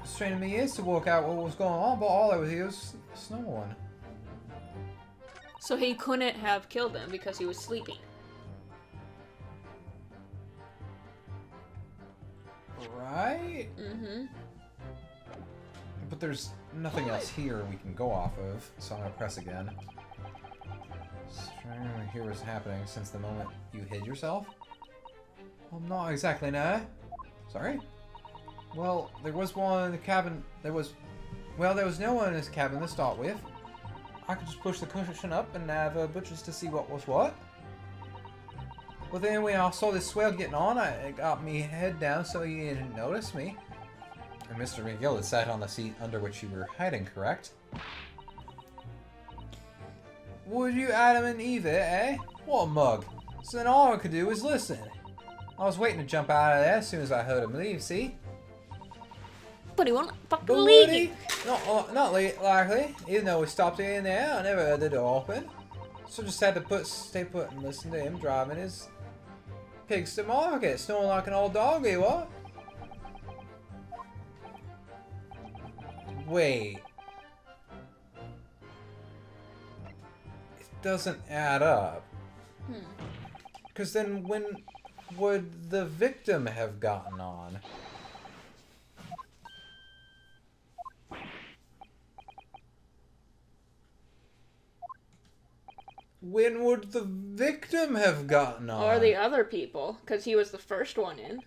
straining me ears to work out what was going on, but all I was hearing was snoring. So he couldn't have killed him because he was sleeping. Right? Mm-hmm. But there's nothing else here we can go off of, so I'm gonna press again. Trying to hear what's happening since the moment you hid yourself. Well, not exactly, no. Sorry? Well, there was one in the cabin. There was no one in this cabin to start with. I could just push the cushion up and have butchers to see what was what. Well, then when I saw this swell getting on, I got me head down so he didn't notice me. And Mr. McGill had sat on the seat under which you were hiding, correct? Would you Adam and Eve it, eh? What a mug. So then all I could do was listen. I was waiting to jump out of there as soon as I heard him leave, see? But he won't fucking But leave would he? you. Not likely. Even though we stopped in there, I never heard the door open. So just had to stay put and listen to him driving his pigs to market, snoring like an old doggy, what? Wait. It doesn't add up. Because then when would the victim have gotten on? When would the victim have gotten on? Or the other people, because he was the first one in.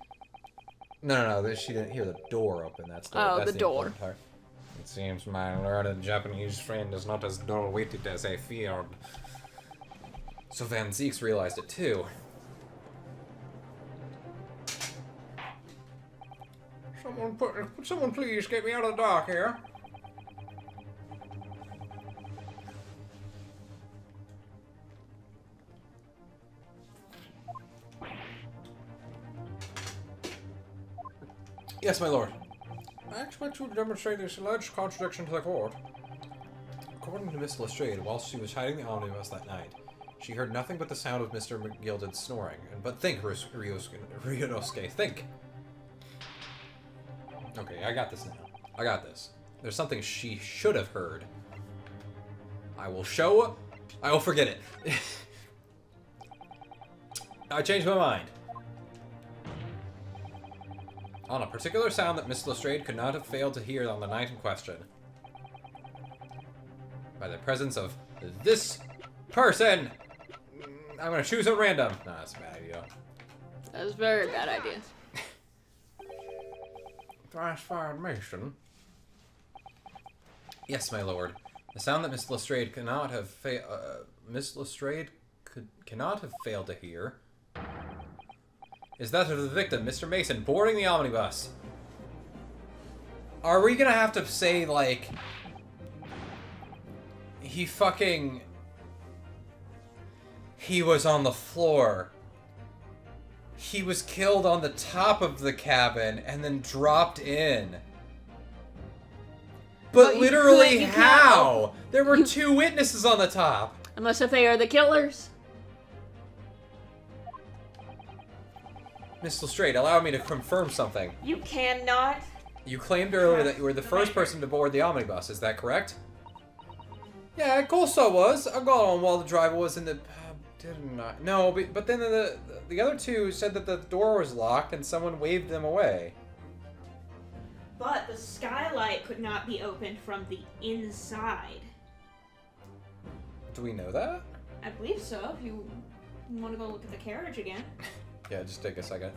No, she didn't hear the door open. That's the door. important part. It seems my learned Japanese friend is not as dull-witted as I feared. So Van Zeeks realized it too. Someone please get me out of the dark here. Yes, my lord. I expect you to demonstrate this alleged contradiction to the court. According to Miss Lestrade, whilst she was hiding the omnibus that night, she heard nothing but the sound of Mr. McGilded's snoring. But think, Ryunosuke, think! Okay, I got this now. I got this. There's something she should have heard. I will forget it. I changed my mind. On a particular sound that Miss Lestrade could not have failed to hear on the night in question. By the presence of this person! I'm gonna choose at random. No, that's a bad idea. That was a very bad idea. Fast-fired Mason. Yes, my lord. The sound that Miss Lestrade cannot have cannot have failed to hear is that of the victim, Mr. Mason, boarding the omnibus. Are we gonna have to say, like, he was on the floor. He was killed on the top of the cabin and then dropped in. But literally how? There were two witnesses on the top. Unless if they are the killers. Miss Lestrade, allow me to confirm something. You cannot. You claimed earlier that you were the first person to board the omnibus, is that correct? Yeah, of course I was. I got on while the driver was in the pub, didn't I? No, but then the other two said that the door was locked and someone waved them away. But the skylight could not be opened from the inside. Do we know that? I believe so, if you want to go look at the carriage again. Yeah, just take a second.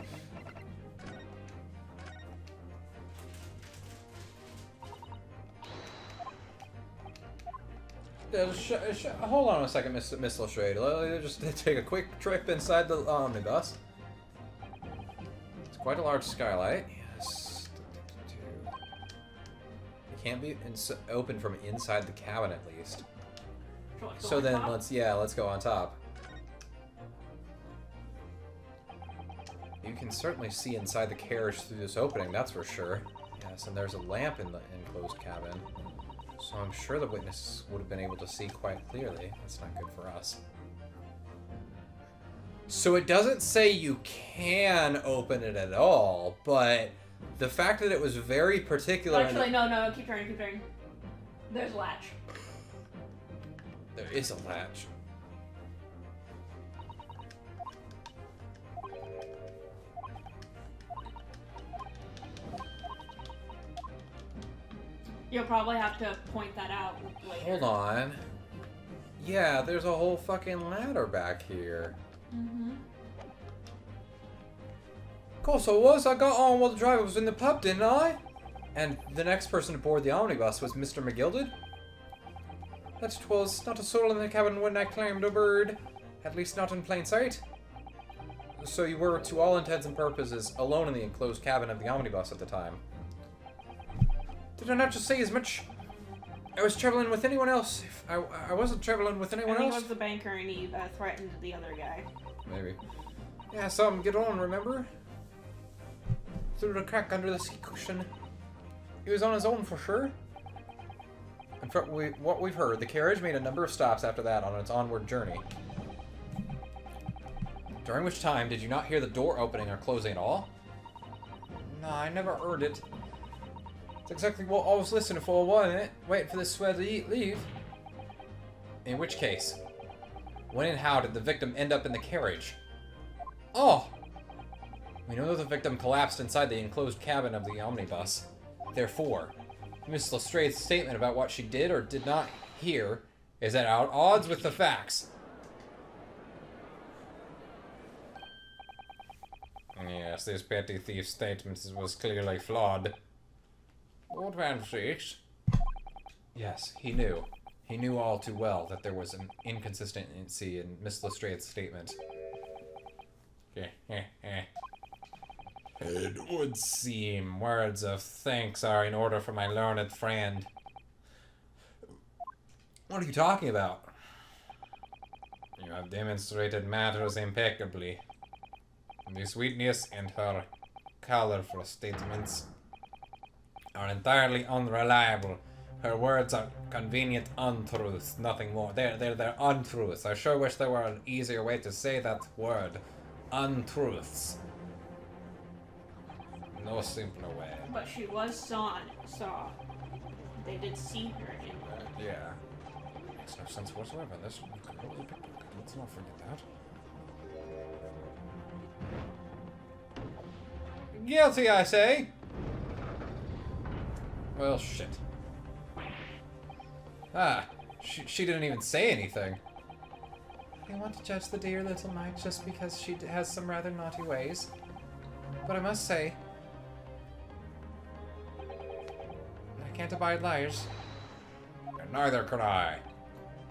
Yeah, hold on a second, Miss Lestrade. Let me just take a quick trip inside the omnibus. It's quite a large skylight. Yes. It can't be open from inside the cabin, at least. So then, let's go on top. You can certainly see inside the carriage through this opening, that's for sure. Yes, and there's a lamp in the enclosed cabin. So I'm sure the witness would have been able to see quite clearly. That's not good for us. So it doesn't say you can open it at all, but The fact that it was very particular... Actually, no, keep turning. There's a latch. There is a latch. You'll probably have to point that out later. Hold on. Yeah, there's a whole fucking ladder back here. Mm-hmm. Course I was. I got on while the driver was in the pub, didn't I? And the next person to board the omnibus was Mr. McGilded. That 'twas not a soul in the cabin when I climbed aboard. At least not in plain sight. So you were, to all intents and purposes, alone in the enclosed cabin of the omnibus at the time. Did I not just say as much? I was traveling with anyone else. If I wasn't traveling with anyone He else. was the banker and he threatened the other guy. Maybe. Yeah, I saw him get on, remember? Through the crack under the seat cushion. He was on his own for sure. And from what we've heard, the carriage made a number of stops after that on its onward journey. During which time, did you not hear the door opening or closing at all? No, I never heard it. It's exactly what I was listening for, wasn't it? Waiting for this swear to leave. In which case, when and how did the victim end up in the carriage? Oh! We know that the victim collapsed inside the enclosed cabin of the omnibus. Therefore, Miss Lestrange's statement about what she did or did not hear is at odds with the facts. Yes, this petty thief's statement was clearly flawed. What fancies? Yes, he knew. He knew all too well that there was an inconsistency in Miss Lestrange's statement. It would seem words of thanks are in order for my learned friend. What are you talking about? You have demonstrated matters impeccably. This witness and her colorful statements are entirely unreliable. Her words are convenient untruths, nothing more. They're untruths. I sure wish there were an easier way to say that word. Untruths. No simpler way. But she was saw. They did see her in the... Yeah. Makes no sense whatsoever. This girl is a pickpocket. Let's not forget that. Guilty, I say! Well, shit. Ah, she didn't even say anything. I want to judge the dear little mite just because she has some rather naughty ways. But I must say, I can't abide liars. And neither could I.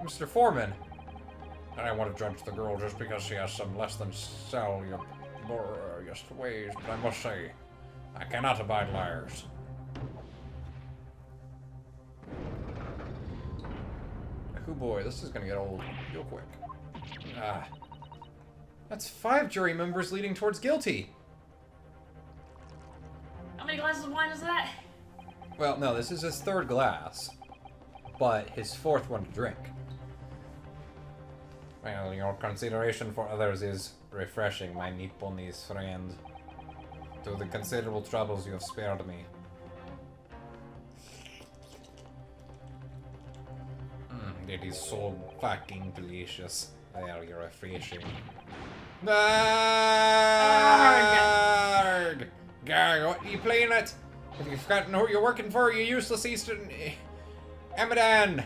Mr. Foreman, I don't want to judge the girl just because she has some less than salubarious ways, but I must say, I cannot abide liars. Oh boy, this is gonna get old real quick. Ah. That's 5 jury members leading towards guilty. How many glasses of wine is that? Well, no, this is his 3rd glass, but his 4th one to drink. Well, your consideration for others is refreshing, my Nipponiese friend. To the considerable troubles you have spared me. It is so fucking delicious. Very refreshing. Arrgh! Garg, what are you playing at? Have you forgotten who you're working for, you useless Eastern... Amadan!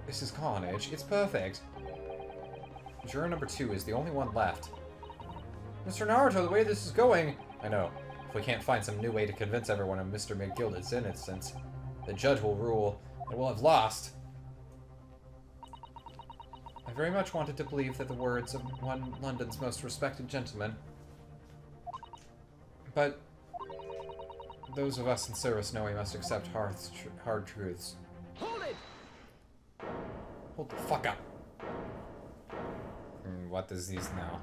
This is carnage. It's perfect. Juror number 2 is the only one left. Mr. Naruto, the way this is going... I know. If we can't find some new way to convince everyone of Mr. McGilded's innocence, the judge will rule and we'll have lost. I very much wanted to believe that the words of one London's most respected gentleman. But those of us in service know we must accept hard truths. Hold it! Hold the fuck up. What is this now?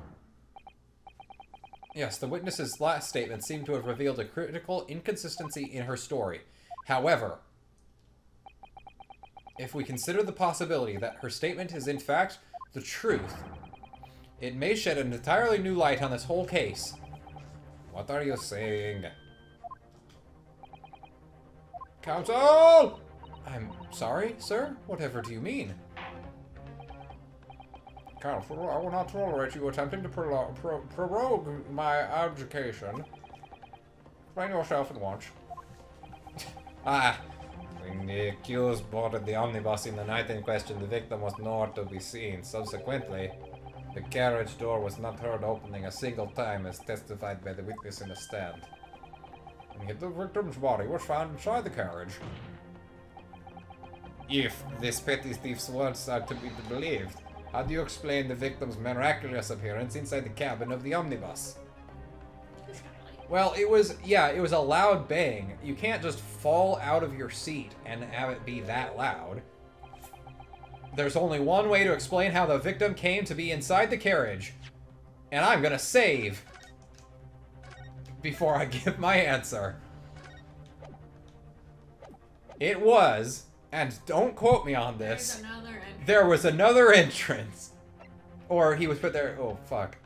Yes, the witness's last statement seemed to have revealed a critical inconsistency in her story. However, if we consider the possibility that her statement is in fact the truth, it may shed an entirely new light on this whole case. What are you saying? Counsel! I'm sorry, sir? Whatever do you mean? Counsel, I will not tolerate you attempting to prorogue my education. Explain yourself at once. When the accused boarded the omnibus in the night in question, the victim was nowhere to be seen. Subsequently, the carriage door was not heard opening a single time, as testified by the witness in the stand. And yet the victim's body was found inside the carriage. If this petty thief's words are to be believed, how do you explain the victim's miraculous appearance inside the cabin of the omnibus? Well, it was a loud bang. You can't just fall out of your seat and have it be that loud. There's only one way to explain how the victim came to be inside the carriage. And I'm gonna save before I give my answer. It was, and don't quote me on this, there was another entrance. Or he was put there, oh fuck.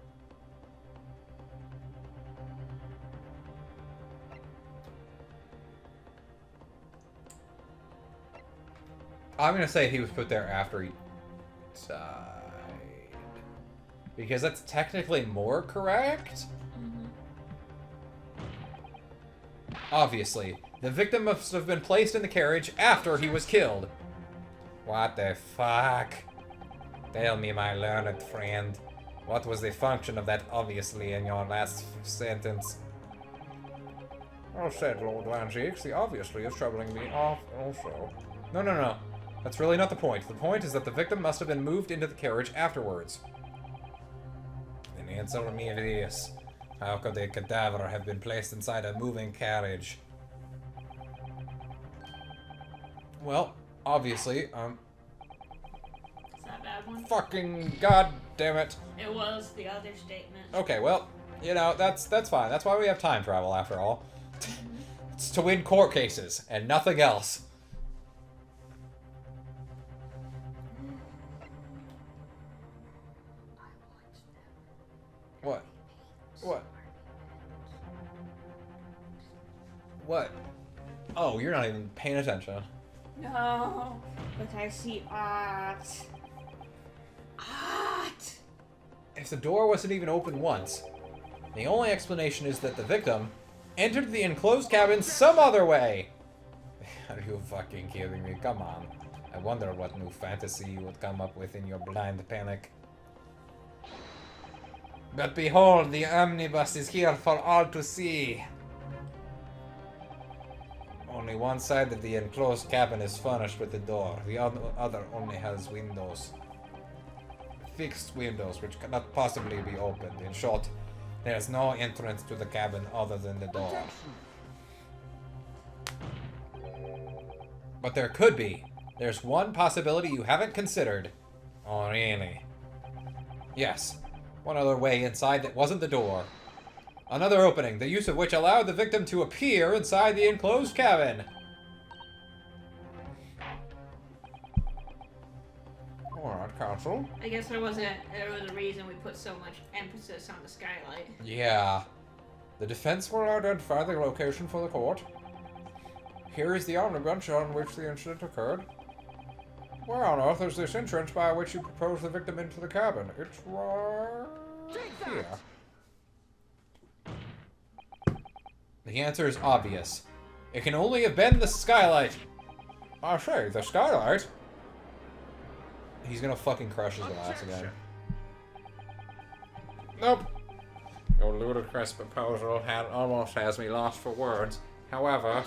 I'm gonna say he was put there after he died. Because that's technically more correct? Obviously, the victim must have been placed in the carriage after he was killed. What the fuck? Tell me, my learned friend, what was the function of that obviously in your last sentence? Well said, Lord Van Zeeks. The obviously is troubling me also. No. That's really not the point. The point is that the victim must have been moved into the carriage afterwards. Then answer me this. How could a cadaver have been placed inside a moving carriage? Well, obviously, Is that a bad one? fucking god damn it. It was the other statement. Okay, well, you know, that's fine. That's why we have time travel after all. It's to win court cases and nothing else. What? What? What? Oh, you're not even paying attention. No, but I see art. Art! If the door wasn't even open once, the only explanation is that the victim entered the enclosed cabin some other way. Are you fucking kidding me? Come on. I wonder what new fantasy you would come up with in your blind panic. But behold, the omnibus is here for all to see. Only one side of the enclosed cabin is furnished with a door. The other only has windows. Fixed windows, which cannot possibly be opened. In short, there's no entrance to the cabin other than the door. But there could be. There's one possibility you haven't considered. Oh, really? Yes. One other way inside that wasn't the door. Another opening, the use of which allowed the victim to appear inside the enclosed cabin. Alright, Counsel. I guess there was a reason we put so much emphasis on the skylight. Yeah. The defense will identify the location for the court. Here is the omnibus on which the incident occurred. Where on earth is this entrance by which you propose the victim into the cabin? It's right here. The answer is obvious. It can only have been the skylight. I say, the skylight? He's gonna fucking crush his glass again. Nope. Your ludicrous proposal almost has me lost for words. However...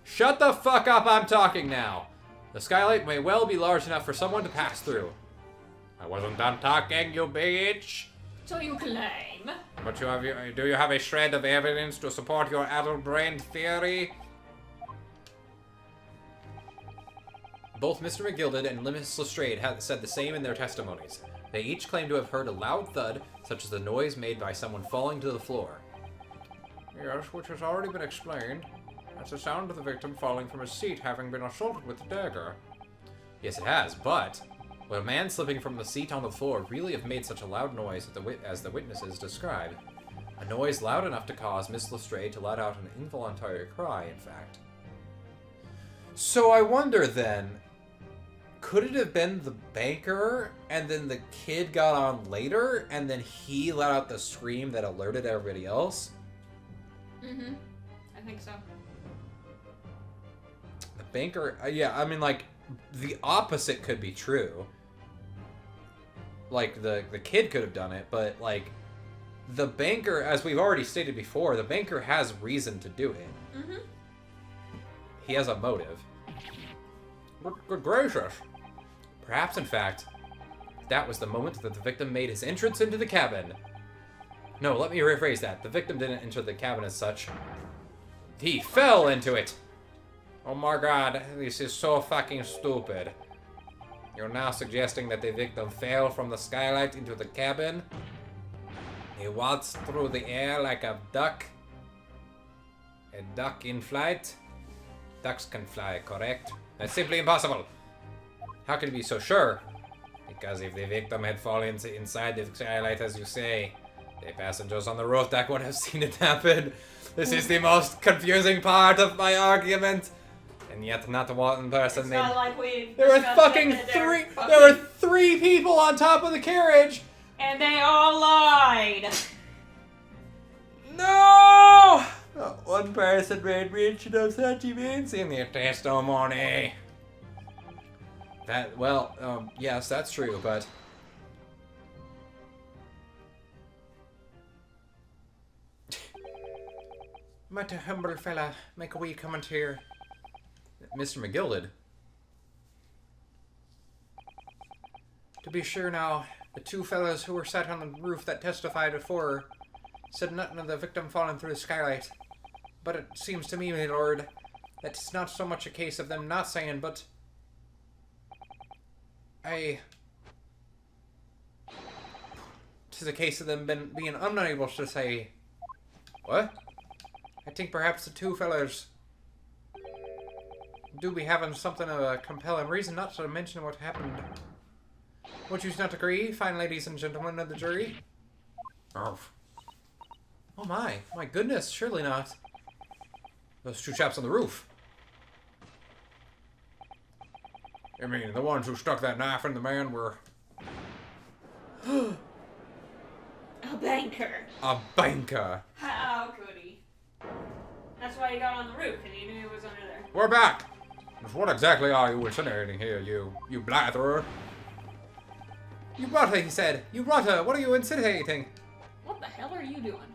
Shut the fuck up, I'm talking now! The skylight may well be large enough for someone to pass through. I wasn't done talking, you bitch! So you claim? But do you have a shred of evidence to support your addle-brained theory? Both Mr. McGilded and Miss Lestrade had said the same in their testimonies. They each claimed to have heard a loud thud, such as the noise made by someone falling to the floor. Yes, which has already been explained. That's the sound of the victim falling from his seat, having been assaulted with the dagger. Yes, it has, but would a man slipping from the seat on the floor really have made such a loud noise as the witnesses described? A noise loud enough to cause Miss Lestrade to let out an involuntary cry, in fact. So I wonder then, could it have been the banker and then the kid got on later and then he let out the scream that alerted everybody else? Mm-hmm. I think so. The banker, yeah, I mean, like, the opposite could be true. Like, the kid could have done it, but, like, the banker, as we've already stated before, the banker has reason to do it. Mm-hmm. He has a motive. Good gracious. Perhaps, in fact, that was the moment that the victim made his entrance into the cabin. No, let me rephrase that. The victim didn't enter the cabin as such. He fell into it! Oh my god, this is so fucking stupid. You're now suggesting that the victim fell from the skylight into the cabin? He waltzed through the air like a duck? A duck in flight? Ducks can fly, correct? That's simply impossible. How can you be so sure? Because if the victim had fallen inside the skylight, as you say, the passengers on the roof deck would have seen it happen. This is the most confusing part of my argument. And yet not one person It's made... not like we There were discussed fucking it, three... fucking- There were 3 people on top of the carriage! And they all lied. No! Not one person made mention of such events in their testimony. That, well, yes, that's true, but... Might a humble fella make a wee comment here? Mr. McGill did. To be sure now, the 2 fellows who were sat on the roof that testified before said nothing of the victim falling through the skylight. But it seems to me, my lord, that it's not so much a case of them not saying, but... Tis a case of them being unable to say... What? I think perhaps the 2 fellows do be having something of a compelling reason not to mention what happened. Would you not agree, fine ladies and gentlemen of the jury? Oh my goodness, surely not. Those 2 chaps on the roof. I mean, the ones who stuck that knife in the man were... A banker. A banker. How could he? That's why he got on the roof, and he knew he was under there. We're back! What exactly are you insinuating here, you blatherer? You brought her, he said. You brought her. What are you insinuating? What the hell are you doing?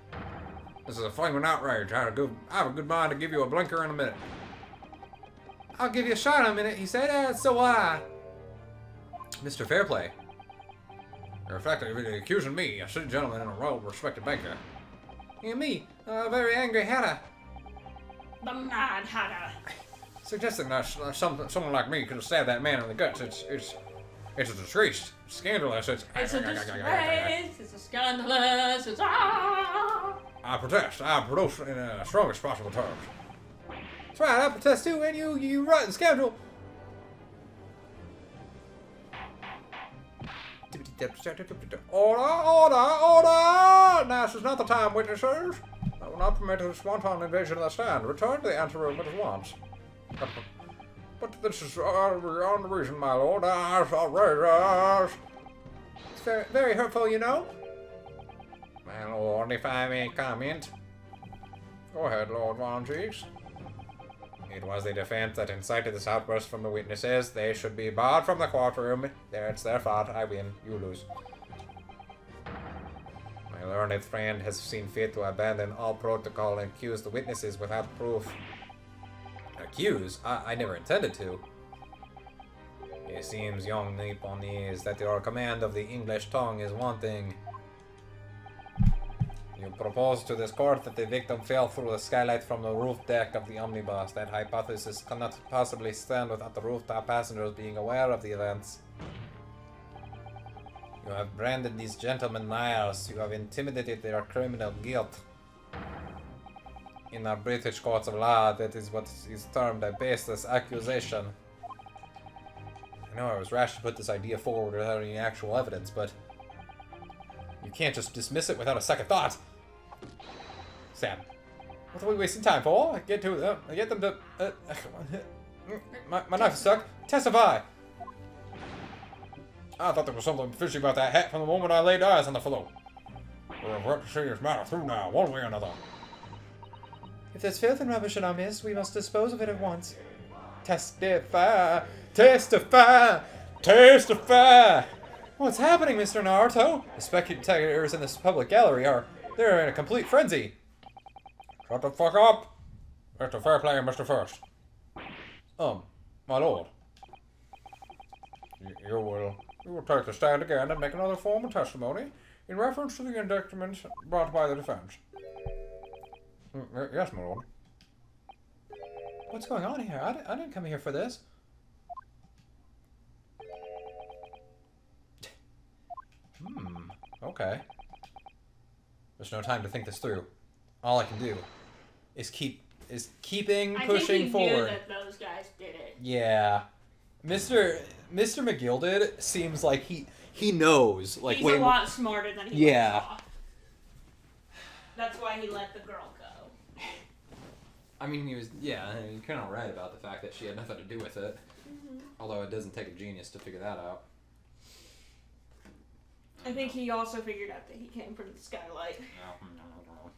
This is a flaming outrage. I have a good mind to give you a blinker in a minute. I'll give you a shot in a minute, he said. So will I. Mr. Fairplay. You're effectively accusing me, a city gentleman and a well-respected banker. And me, a very angry hatter. The Mad Hatter. Suggesting that someone like me could have stabbed that man in the guts. It's a disgrace. It's scandalous. It's a disgrace. It's a scandalous. It's ah. I protest. I produce in the strongest possible terms. That's right. I protest too, and you rotten scoundrel. Order, order, order! Now, this is not the time, witnesses. I will not permit a spontaneous invasion of the stand. Return to the anteroom at once. But this is beyond reason, my lord. Outrageous. It's very, very hurtful, you know. My lord, if I may comment. Go ahead, Lord Von Cheeks. It was the defense that incited this outburst from the witnesses. They should be barred from the courtroom. It's their fault. I win. You lose. My learned friend has seen fit to abandon all protocol and accuse the witnesses without proof. Accuse? I never intended to. It seems, young Nipponese, that your command of the English tongue is wanting. You propose to this court that the victim fell through the skylight from the roof deck of the omnibus. That hypothesis cannot possibly stand without the rooftop passengers being aware of the events. You have branded these gentlemen liars. You have intimidated their criminal guilt. In our British courts of law, that is what is termed a baseless accusation. I know I was rash to put this idea forward without any actual evidence, but you can't just dismiss it without a second thought. Sam, what are we wasting time for? Get them to... My knife is stuck. Testify! I thought there was something fishy about that hat from the moment I laid eyes on the fellow. We're about to see this matter through now, one way or another. If there's filth and rubbish in our midst, we must dispose of it at once. Testify! Testify! Testify! What's happening, Mr. Naruto? The spectators in this public gallery they're in a complete frenzy. Shut the fuck up! Mr. Fair Play and Mr. First. My lord. You will take the stand again and make another formal testimony in reference to the indictment brought by the defense. Yes, my lord. What's going on here? I didn't come here for this. Okay. There's no time to think this through. All I can do is pushing I think he forward. knew that those guys did it. Yeah. Mr. McGilded seems like he knows. Like, He's a lot smarter than he Yeah. lets off. That's why he let the girl go. I mean, you're kind of right about the fact that she had nothing to do with it. Although it doesn't take a genius to figure that out. I think he also figured out that he came from the skylight. No.